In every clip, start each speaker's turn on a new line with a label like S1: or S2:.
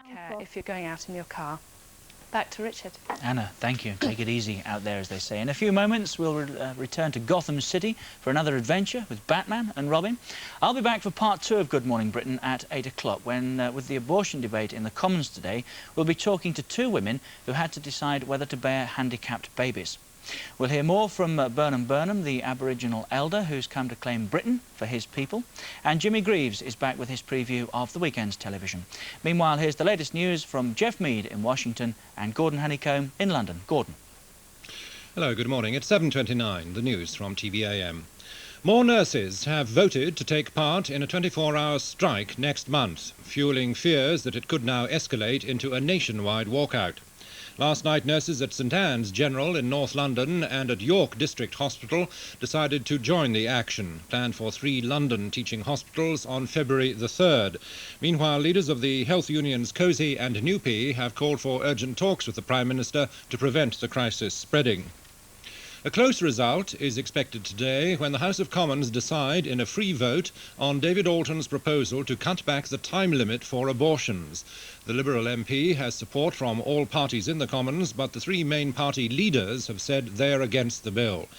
S1: care if you're going out in your car. Back to Richard.
S2: Anna, thank you. Take it easy out there, as they say. In a few moments, we'll return to Gotham City for another adventure with Batman and Robin. I'll be back for part 2 of Good Morning Britain at 8 o'clock, when, with the abortion debate in the Commons today, we'll be talking to 2 women who had to decide whether to bear handicapped babies. We'll hear more from Burnham Burnham, the Aboriginal elder who's come to claim Britain for his people. And Jimmy Greaves is back with his preview of the weekend's television. Meanwhile, here's the latest news from Geoff Meade in Washington and Gordon Honeycomb in London. Gordon.
S3: Hello, good morning. It's 7:29, the news from TVAM. More nurses have voted to take part in a 24-hour strike next month, fueling fears that it could now escalate into a nationwide walkout. Last night, nurses at St Anne's General in North London and at York District Hospital decided to join the action, planned for 3 London teaching hospitals on February the 3rd. Meanwhile, leaders of the health unions COSI and NUPE have called for urgent talks with the Prime Minister to prevent the crisis spreading. A close result is expected today when the House of Commons decide in a free vote on David Alton's proposal to cut back the time limit for abortions. The Liberal MP has support from all parties in the Commons, but the 3 main party leaders have said they're against the bill.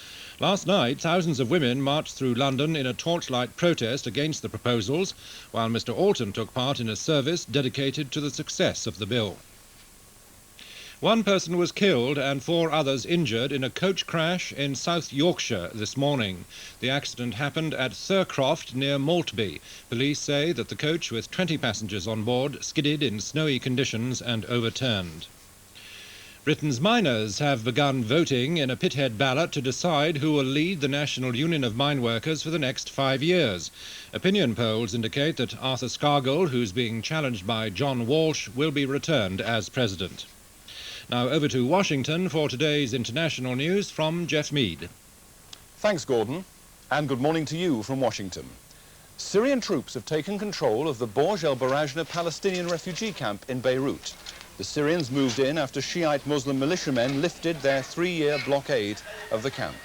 S3: Last night, thousands of women marched through London in a torchlight protest against the proposals, while Mr Alton took part in a service dedicated to the success of the bill. 1 person was killed and 4 others injured in a coach crash in South Yorkshire this morning. The accident happened at Thurcroft near Maltby. Police say that the coach with 20 passengers on board skidded in snowy conditions and overturned. Britain's miners have begun voting in a pithead ballot to decide who will lead the National Union of Mine Workers for the next 5 years. Opinion polls indicate that Arthur Scargill, who's being challenged by John Walsh, will be returned as president. Now over to Washington for today's international news from Geoff Meade.
S4: Thanks, Gordon, and good morning to you from Washington. Syrian troops have taken control of the Borj el Barajna Palestinian refugee camp in Beirut. The Syrians moved in after Shiite Muslim militiamen lifted their 3-year blockade of the camp.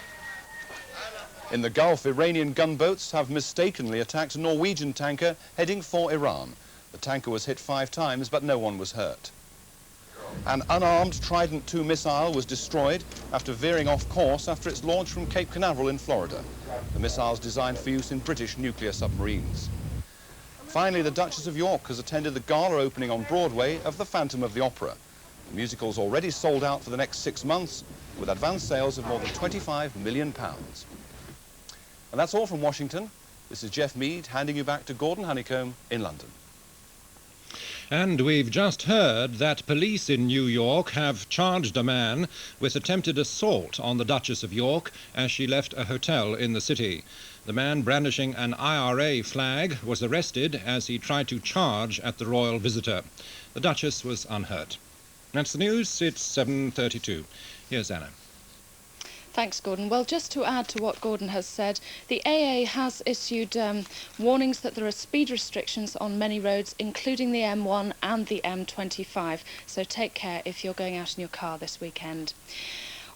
S4: In the Gulf, Iranian gunboats have mistakenly attacked a Norwegian tanker heading for Iran. The tanker was hit 5 times, but no one was hurt. An unarmed Trident II missile was destroyed after veering off course after its launch from Cape Canaveral in Florida. The missile is designed for use in British nuclear submarines. Finally, the Duchess of York has attended the gala opening on Broadway of The Phantom of the Opera. The musical's already sold out for the next 6 months, with advance sales of more than £25 million. And that's all from Washington. This is Geoff Meade handing you back to Gordon Honeycomb in London.
S3: And we've just heard that police in New York have charged a man with attempted assault on the Duchess of York as she left a hotel in the city. The man brandishing an IRA flag was arrested as he tried to charge at the royal visitor. The Duchess was unhurt. That's the news. It's 7:32. Here's Anna.
S1: Thanks, Gordon. Well, just to add to what Gordon has said, the AA has issued warnings that there are speed restrictions on many roads, including the M1 and the M25. So take care if you're going out in your car this weekend.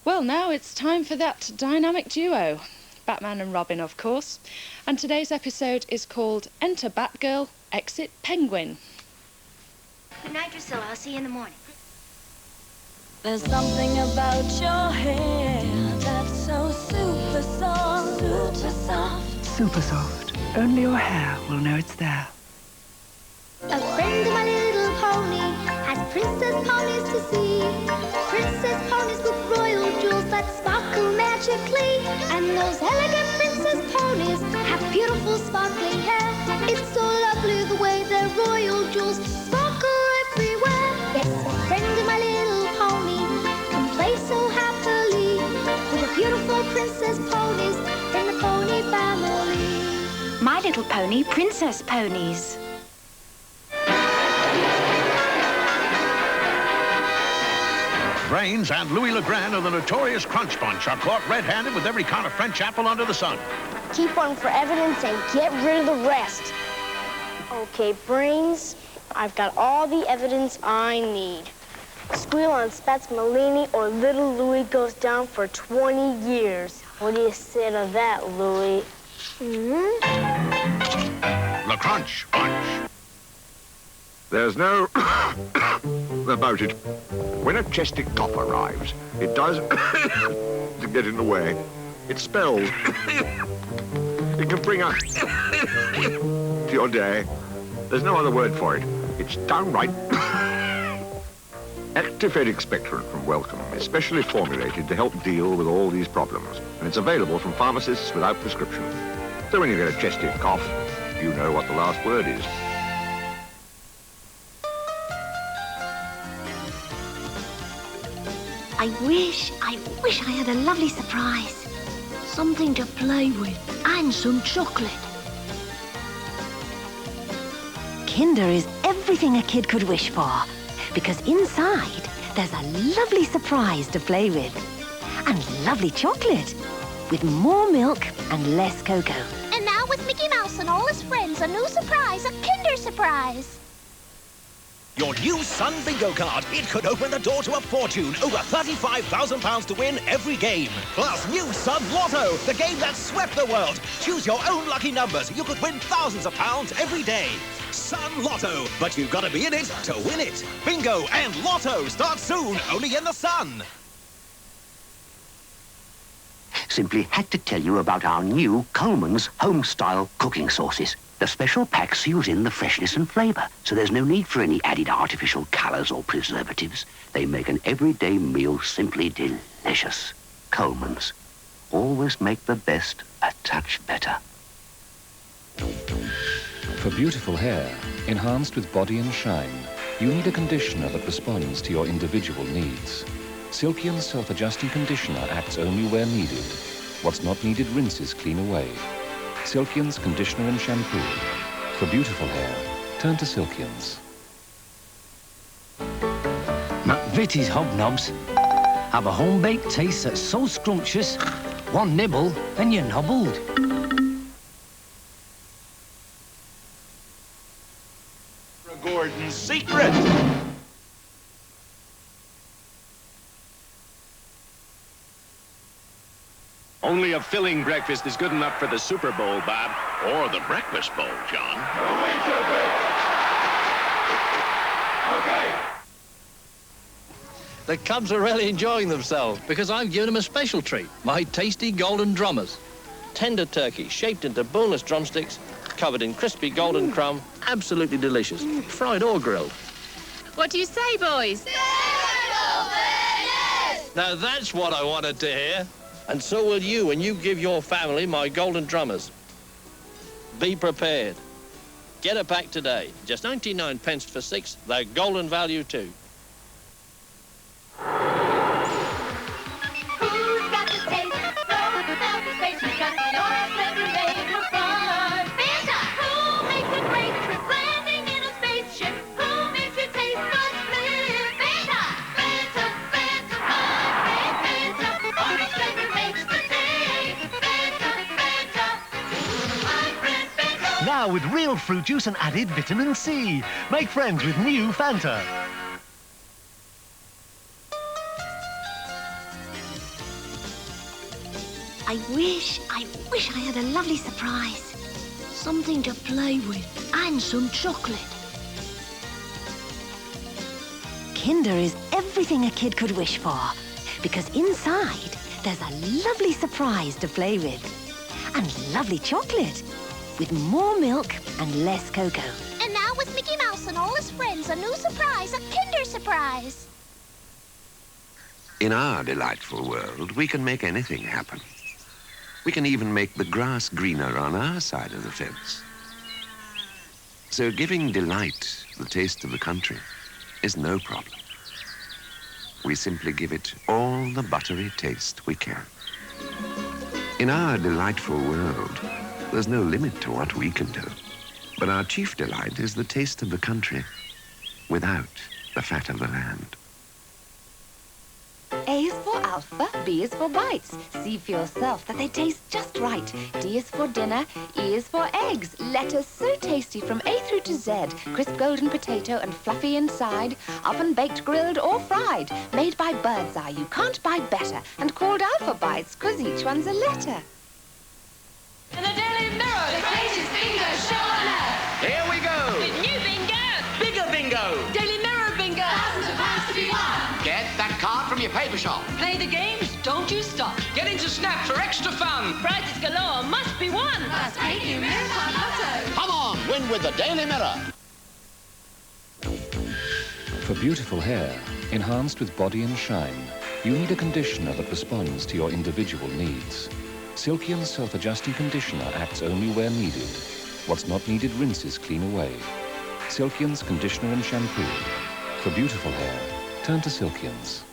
S1: Well, now it's time for that dynamic duo. Batman and Robin, of course. And today's episode is called Enter Batgirl, Exit Penguin.
S5: Good night, Drusilla. I'll see you in the morning.
S6: There's something about your hair that's so super soft, super soft.
S7: Super soft. Only your hair will know it's there.
S5: A friend of my little pony has princess ponies to see. Princess ponies with royal jewels that sparkle magically. And those elegant princess ponies have beautiful sparkling hair. It's so lovely the way their royal jewels sparkle everywhere. Yes, a friend of my little pony can play so happily with the beautiful princess ponies in the pony family.
S8: My Little Pony Princess Ponies.
S9: Brains and Louis Legrand of the notorious Crunch Bunch are caught red-handed with every kind of French apple under the sun.
S10: Keep one for evidence and get rid of the rest. Okay, Brains, I've got all the evidence I need. Squeal on Spats Malini or little Louis goes down for 20 years. What do you say to that, Louis?
S9: The Crunch Bunch. There's no about it. When a chesty cough arrives, it does to get in the way. It spells. It can bring a to your day. There's no other word for it. It's downright. Activated Expectorant from Welcome is specially formulated to help deal with all these problems, and it's available from pharmacists without prescription. So when you get a chesty cough, you know what the last word is.
S11: I wish I had a lovely surprise. Something to play with and some chocolate.
S12: Kinder is everything a kid could wish for, because inside there's a lovely surprise to play with. And lovely chocolate, with more milk and less cocoa.
S5: And now with Mickey Mouse and all his friends, a new surprise, a Kinder Surprise.
S13: Your new Sun Bingo card. It could open the door to a fortune. Over £35,000 to win every game. Plus, new Sun Lotto, the game that swept the world. Choose your own lucky numbers. You could win thousands of pounds every day. Sun Lotto, but you've got to be in it to win it. Bingo and Lotto start soon, only in the Sun.
S14: Simply had to tell you about our new Coleman's home-style cooking sauces. The special pack seals in the freshness and flavour, so there's no need for any added artificial colours or preservatives. They make an everyday meal simply delicious. Coleman's. Always make the best a touch better.
S15: For beautiful hair, enhanced with body and shine, you need a conditioner that responds to your individual needs. Silkion's self-adjusting conditioner acts only where needed. What's not needed rinses clean away. Silkion's conditioner and shampoo. For beautiful hair, turn to Silkion's.
S16: McVitie's Hobnobs have a home-baked taste that's so scrumptious, one nibble and you're nobbled.
S9: Gordon's secret. Only a filling breakfast is good enough for the Super Bowl, Bob. Or the Breakfast Bowl, John.
S17: The Cubs are really enjoying themselves because I've given them a special treat, my tasty golden drummers. Tender turkey shaped into boneless drumsticks, covered in crispy golden crumb, absolutely delicious, fried or grilled.
S18: What do you say, boys?
S17: Now that's what I wanted to hear. And so will you when you give your family my golden drummers. Be prepared. Get a pack today. Just 99 pence for 6. They're golden value too.
S5: Who's got the taste? Throw it out the space. Who's got the oil flavor made for fun? Fanta! Who makes a great trip landing in a spaceship? Who makes it taste much clear? Fanta! Fanta, Fanta, my great Fanta. Orange flavor makes the day. Fanta, Fanta. My friend Fanta.
S19: Now with real fruit juice and added vitamin C. Make friends with new Fanta.
S11: I wish I had a lovely surprise. Something to play with and some chocolate.
S12: Kinder is everything a kid could wish for, because inside there's a lovely surprise to play with. And lovely chocolate, with more milk and less cocoa.
S5: And now with Mickey Mouse and all his friends, a new surprise, a Kinder Surprise.
S20: In our delightful world, we can make anything happen. We can even make the grass greener on our side of the fence. So giving delight the taste of the country is no problem. We simply give it all the buttery taste we can. In our delightful world, there's no limit to what we can do. But our chief delight is the taste of the country without the fat of the land.
S8: A is for Alpha, B is for bites. See for yourself that they taste just right. D is for dinner, E is for eggs. Letters so tasty from A through to Z. Crisp golden potato and fluffy inside. Oven baked, grilled or fried. Made by Bird's Eye, you can't buy better. And called Alphabites, 'cause each one's a letter.
S18: In the Daily Mirror, the greatest bingo show on earth.
S13: Here we go.
S18: With new bingo.
S13: Bigger bingo.
S21: Daily Mirror bingo! Thousands of pounds to be won!
S22: Get that card from your paper shop.
S21: Play the games, don't you stop.
S22: Get into Snap for extra fun.
S21: Prizes galore must be won. Plus 8 new Mirror Card Lotto.
S22: Come on, win with the Daily Mirror.
S15: For beautiful hair, enhanced with body and shine, you need a conditioner that responds to your individual needs. Silky and self-adjusting conditioner acts only where needed. What's not needed rinses clean away. Silkians Conditioner and Shampoo. For beautiful hair, turn to Silkians.